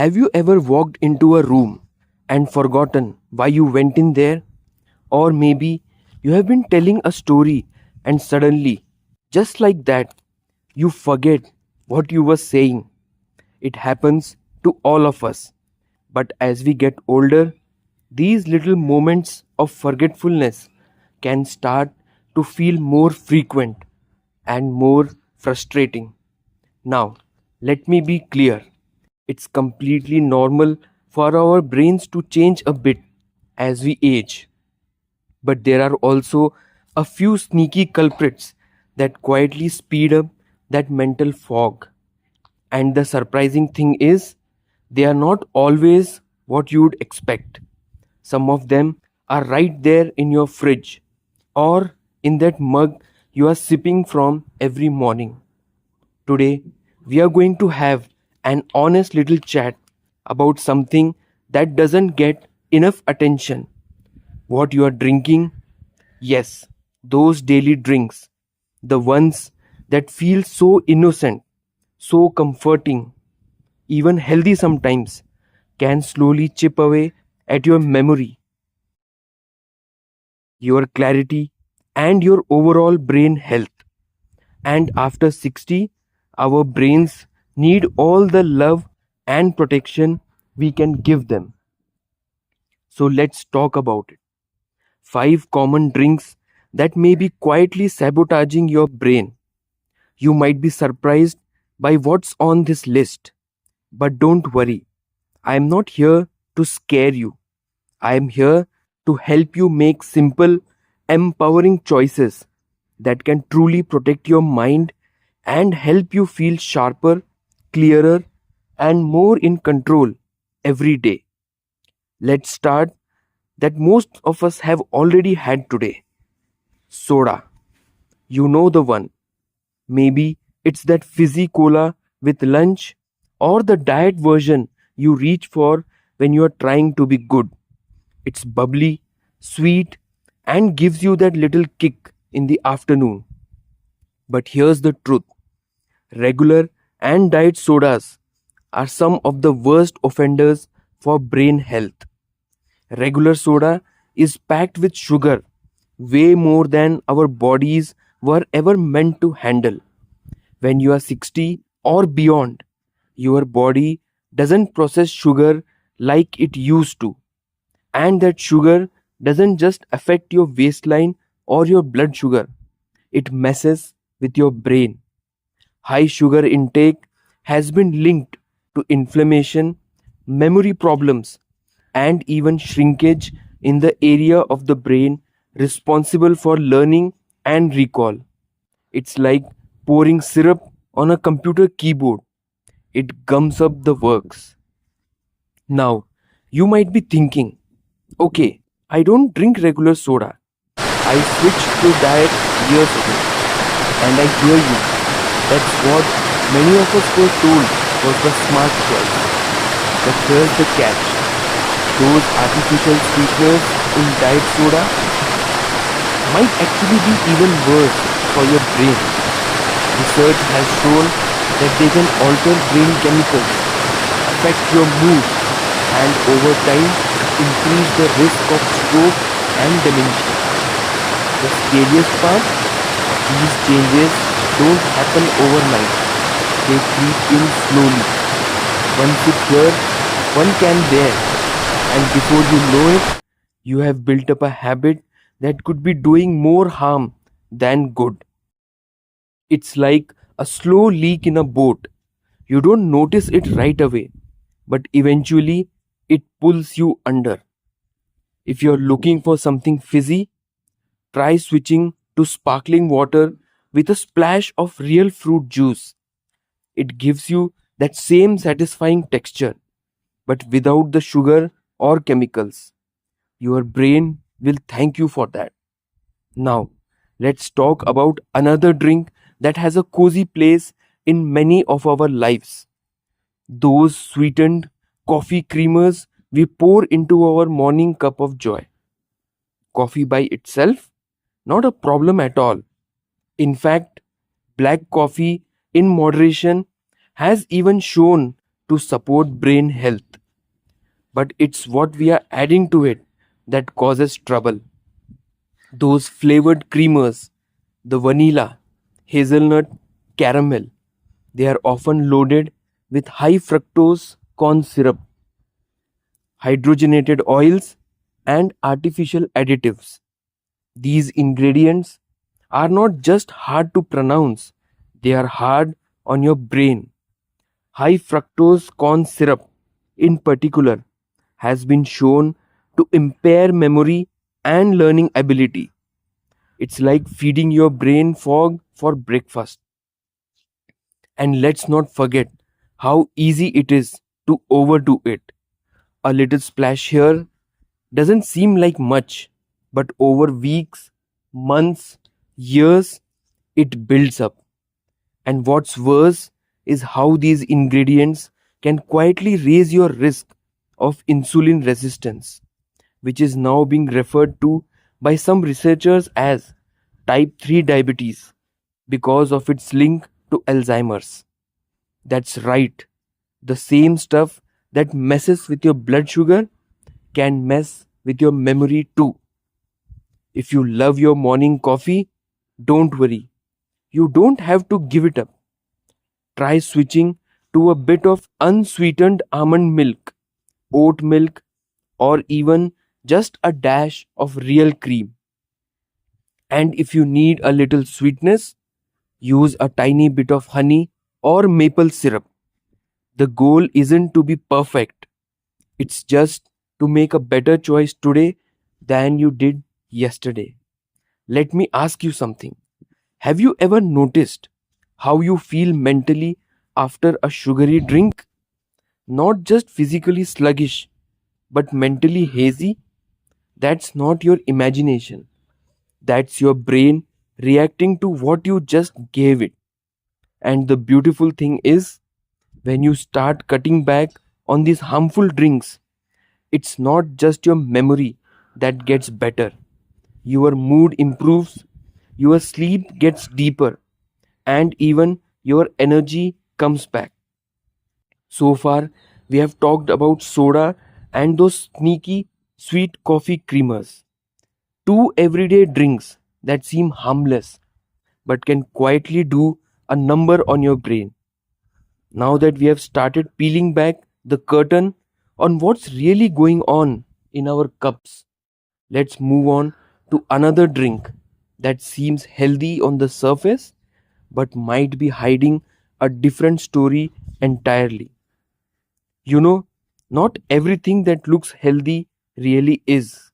Have you ever walked into a room and forgotten why you went in there? Or maybe you have been telling a story and suddenly, just like that, you forget what you were saying. It happens to all of us. But as we get older, these little moments of forgetfulness can start to feel more frequent and more frustrating. Now, let me be clear. It's completely normal for our brains to change a bit as we age. But there are also a few sneaky culprits that quietly speed up that mental fog. And the surprising thing is, they are not always what you'd expect. Some of them are right there in your fridge or in that mug you are sipping from every morning. Today, we are going to have an honest little chat about something that doesn't get enough attention. What you are drinking? Yes, those daily drinks, the ones that feel so innocent, so comforting, even healthy sometimes, can slowly chip away at your memory, your clarity, and your overall brain health. And after 60, our brains need all the love and protection we can give them. So let's talk about it. 5 common drinks that may be quietly sabotaging your brain. You might be surprised by what's on this list. But don't worry, I am not here to scare you. I am here to help you make simple, empowering choices that can truly protect your mind and help you feel sharper, clearer, and more in control every day. Let's start that most of us have already had today. Soda. You know the one. Maybe it's that fizzy cola with lunch or the diet version you reach for when you are trying to be good. It's bubbly, sweet, and gives you that little kick in the afternoon. But here's the truth: regular and diet sodas are some of the worst offenders for brain health. Regular soda is packed with sugar, way more than our bodies were ever meant to handle. When you are 60 or beyond, your body doesn't process sugar like it used to. And that sugar doesn't just affect your waistline or your blood sugar, it messes with your brain. High sugar intake has been linked to inflammation, memory problems, and even shrinkage in the area of the brain responsible for learning and recall. It's like pouring syrup on a computer keyboard. It gums up the works. Now, you might be thinking, okay, I don't drink regular soda. I switched to diet years ago. And I hear you. That's what many of us were told was the smart choice. But here's the catch. Those artificial sweeteners in diet soda might actually be even worse for your brain. Research has shown that they can alter brain chemicals, affect your mood, and over time increase the risk of stroke and dementia. The scariest part? These changes don't happen overnight. They creep in slowly. One sip here, one can there, and before you know it, you have built up a habit that could be doing more harm than good. It's like a slow leak in a boat. You don't notice it right away, but eventually it pulls you under. If you're looking for something fizzy, try switching to sparkling water with a splash of real fruit juice. It gives you that same satisfying texture, but without the sugar or chemicals. Your brain will thank you for that. Now, let's talk about another drink that has a cozy place in many of our lives. Those sweetened coffee creamers we pour into our morning cup of joy. Coffee by itself? Not a problem at all. In fact, black coffee in moderation has even shown to support brain health, but it's what we are adding to it that causes trouble. Those flavored creamers, the vanilla, hazelnut, caramel, they are often loaded with high fructose corn syrup, hydrogenated oils, and artificial additives. These ingredients are not just hard to pronounce, they are hard on your brain. High fructose corn syrup, in particular, has been shown to impair memory and learning ability. It's like feeding your brain fog for breakfast. And let's not forget how easy it is to overdo it. A little splash here doesn't seem like much, but over weeks, months, years, it builds up. And what's worse is how these ingredients can quietly raise your risk of insulin resistance, which is now being referred to by some researchers as type 3 diabetes because of its link to Alzheimer's. That's right, the same stuff that messes with your blood sugar can mess with your memory too. If you love your morning coffee, don't worry. You don't have to give it up. Try switching to a bit of unsweetened almond milk, oat milk, or even just a dash of real cream. And if you need a little sweetness, use a tiny bit of honey or maple syrup. The goal isn't to be perfect, it's just to make a better choice today than you did yesterday. Let me ask you something. Have you ever noticed how you feel mentally after a sugary drink? Not just physically sluggish, but mentally hazy? That's not your imagination. That's your brain reacting to what you just gave it. And the beautiful thing is, when you start cutting back on these harmful drinks, it's not just your memory that gets better. Your mood improves, your sleep gets deeper, and even your energy comes back. So far, we have talked about soda and those sneaky sweet coffee creamers. Two everyday drinks that seem harmless but can quietly do a number on your brain. Now that we have started peeling back the curtain on what's really going on in our cups, let's move on to another drink that seems healthy on the surface but might be hiding a different story entirely. You know, not everything that looks healthy really is.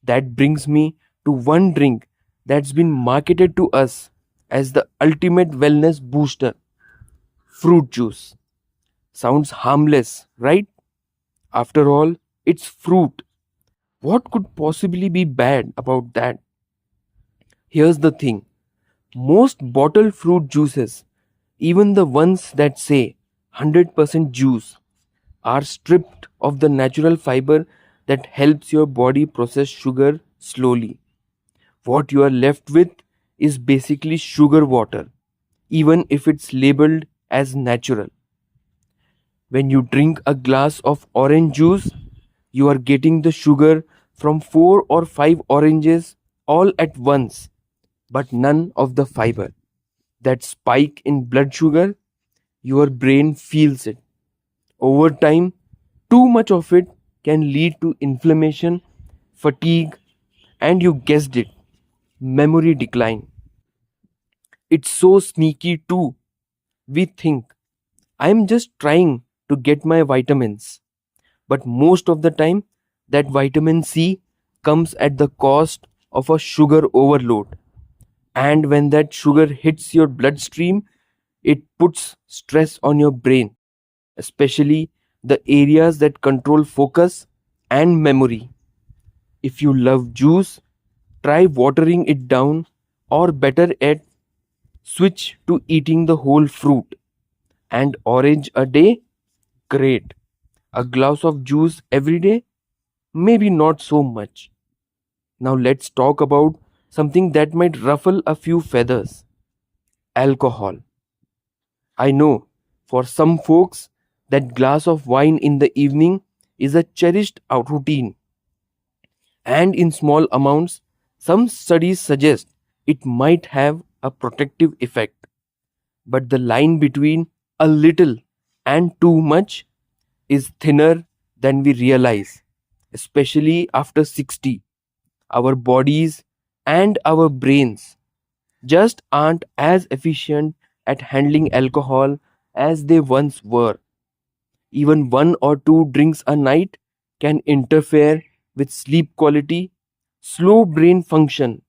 That brings me to one drink that's been marketed to us as the ultimate wellness booster: fruit juice. Sounds harmless, right? After all, it's fruit. What could possibly be bad about that? Here's the thing: most bottled fruit juices, even the ones that say 100% juice, are stripped of the natural fiber that helps your body process sugar slowly. What you are left with is basically sugar water, even if it's labeled as natural. When you drink a glass of orange juice, you are getting the sugar from 4 or 5 oranges all at once, but none of the fiber. That spike in blood sugar, your brain feels it. Over time, too much of it can lead to inflammation, fatigue, and you guessed it, memory decline. It's so sneaky too. We think, I'm just trying to get my vitamins. But most of the time, that vitamin C comes at the cost of a sugar overload. And when that sugar hits your bloodstream, it puts stress on your brain, especially the areas that control focus and memory. If you love juice, try watering it down, or better yet, switch to eating the whole fruit. And orange a day? Great. A glass of juice every day? Maybe not so much. Now let's talk about something that might ruffle a few feathers: alcohol. I know, for some folks, That glass of wine in the evening is a cherished routine, and in small amounts, some studies suggest it might have a protective effect. But the line between a little and too much is thinner than we realize, especially after 60. Our bodies and our brains just aren't as efficient at handling alcohol as they once were. Even one or two drinks a night can interfere with sleep quality, slow brain function,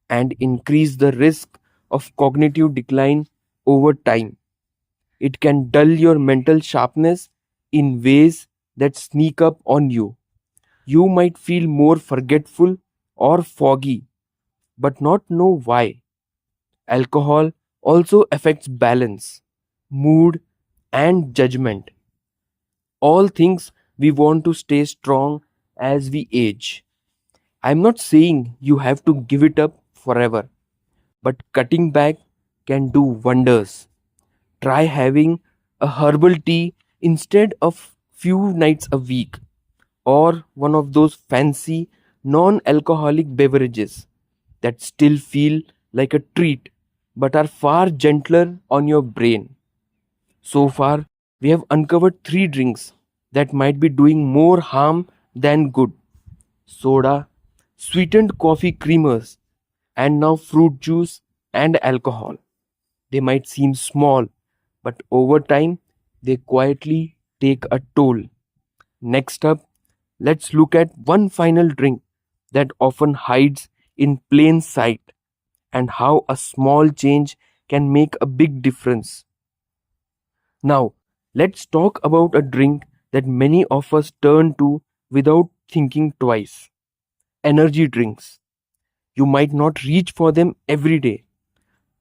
and increase the risk of cognitive decline over time. It can dull your mental sharpness in ways that sneak up on you. You might feel more forgetful or foggy, but not know why. Alcohol also affects balance, mood, and judgment. All things we want to stay strong as we age. I'm not saying you have to give it up forever, but cutting back can do wonders. Try having a herbal tea instead of few nights a week, or one of those fancy non-alcoholic beverages that still feel like a treat but are far gentler on your brain. So far, we have uncovered three drinks that might be doing more harm than good: soda, sweetened coffee creamers, and now fruit juice and alcohol. They might seem small, but over time, they quietly take a toll. Next up, let's look at one final drink that often hides in plain sight and how a small change can make a big difference. Now, let's talk about a drink that many of us turn to without thinking twice: energy drinks. You might not reach for them every day,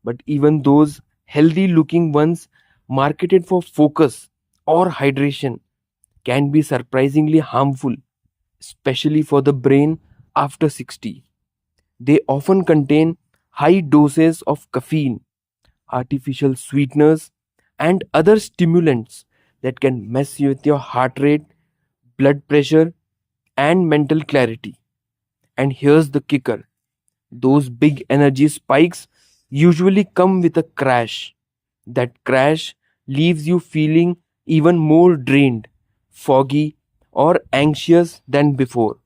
but even those healthy looking ones marketed for focus or hydration can be surprisingly harmful, especially for the brain after 60. They often contain high doses of caffeine, artificial sweeteners, and other stimulants that can mess with your heart rate, blood pressure, and mental clarity. And here's the kicker: those big energy spikes usually come with a crash. That crash leaves you feeling even more drained, foggy, or anxious than before.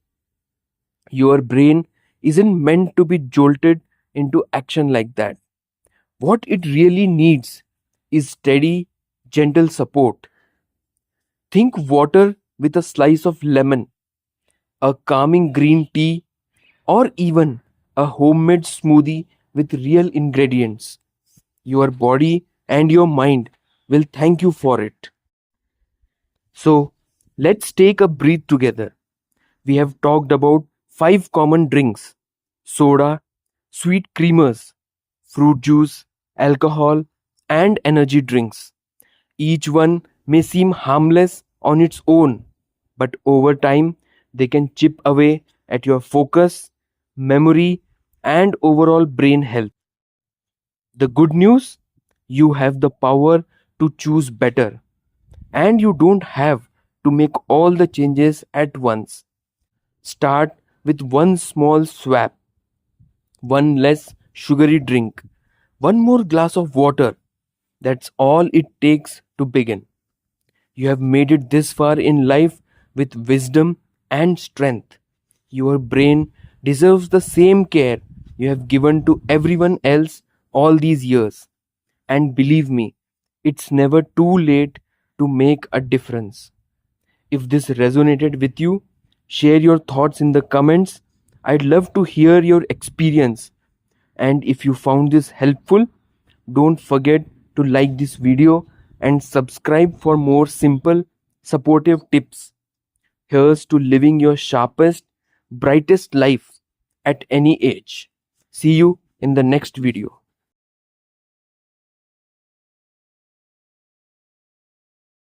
Your brain isn't meant to be jolted into action like that. What it really needs is steady, gentle support. Think water with a slice of lemon, a calming green tea, or even a homemade smoothie with real ingredients. Your body and your mind will thank you for it. So, let's take a breath together. We have talked about five common drinks: soda, sweet creamers, fruit juice, alcohol, and energy drinks. Each one may seem harmless on its own, but over time they can chip away at your focus, memory, and overall brain health. The good news: you have the power to choose better, and you don't have to make all the changes at once. Start with one small swap, one less sugary drink, one more glass of water. That's all it takes to begin. You have made it this far in life with wisdom and strength. Your brain deserves the same care you have given to everyone else all these years. And believe me, it's never too late to make a difference. If this resonated with you, share your thoughts in the comments. I'd love to hear your experience. And if you found this helpful, don't forget to like this video and subscribe for more simple, supportive tips. Here's to living your sharpest, brightest life at any age. See you in the next video.